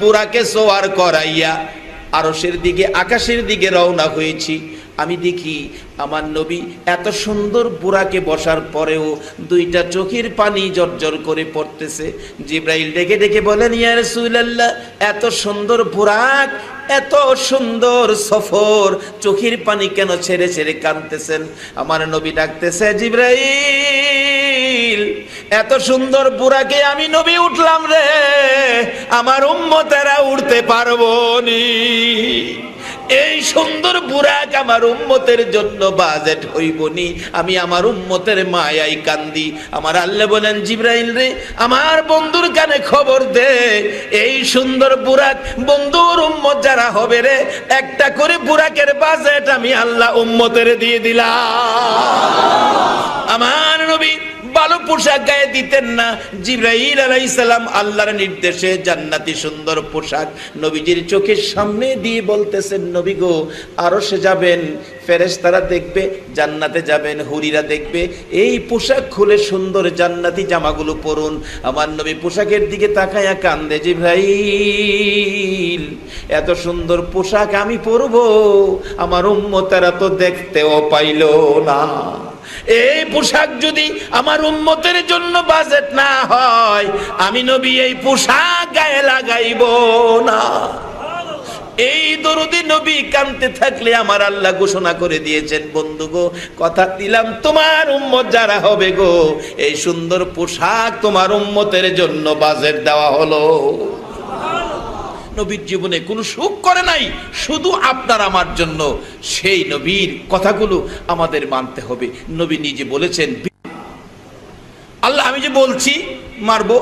বুরাকে সোয়ার করাইয়া আরশের দিকে, আকাশের দিকে রওনা হয়েছি। আমি দেখি আমার নবী এত সুন্দর বুরাকে বসার পরেও দুইটা চোখের পানি জর্জর করে পড়তেছে। জিব্রাইল ডেকে ডেকে বলেন, ইয়া রাসূলুল্লাহ, এত সুন্দর বুরাক, এত সুন্দর সফর, চোখের পানি কেন ছেড়ে ছেড়ে কাঁদতেছেন? আমার নবী ডাকতেছে, জিব্রাইল, এত সুন্দর বুরাকে আমি নবী উঠলাম রে, আমার উম্মতেরা উঠতে পারবো নি। এই সুন্দর বুরাক আমার উম্মতের জন্য বাজেট হইবনি, আমি আমার উম্মতের মায়াই কান্দি। আমার আল্লাহ বলেন, জিব্রাইল রে, আমার বন্ধুর কানে খবর দে, এই সুন্দর বুরাক বন্ধুর উম্মত যারা হবে রে, একটা করে বুরাকের বাজেট আমি আল্লাহ উম্মতের দিয়ে দিলাম। আমার নবী ভালো পোশাক গায়ে দিতেন না। জিবরাইল আলাইহিস সালাম আল্লাহর নির্দেশে জান্নাতি সুন্দর পোশাক নবীজির চোখের সামনে দিয়ে বলতেছেন, নবী গো, আরশে যাবেন, ফেরেশতারা দেখবে, জান্নাতে যাবেন, হুরিরা দেখবে, এই পোশাক খুলে সুন্দর জান্নাতি জামাগুলো পরুন। আমার নবী পোশাকের দিকে তাকায়া কান্দে, জিবরাইল, এত সুন্দর পোশাক আমি পরবো, আমার উম্মতেরা তো দেখতেও পাইল না। এই পোশাক যদি আমার উম্মতের জন্য বাজেট না হয়, আমি নবী এই পোশাক গায়ে লাগাইব না। এই দরুদি নবী কাঁদতে থাকলে আমার আল্লাহ ঘোষণা করে দিয়েছেন, বন্ধু গো, কথা দিলাম তোমার উম্মত যারা হবে গো, এই সুন্দর পোশাক তোমার উম্মতের জন্য বাজেট দেওয়া হলো। নবীর জীবনে কোনো সুখ করে নাই, শুধু আপনার আমার জন্য। সেই নবীর কথাগুলো আমাদের মানতে হবে। নবী নিজে বলেছেন, আল্লাহ আমি যে বলছি মারবো,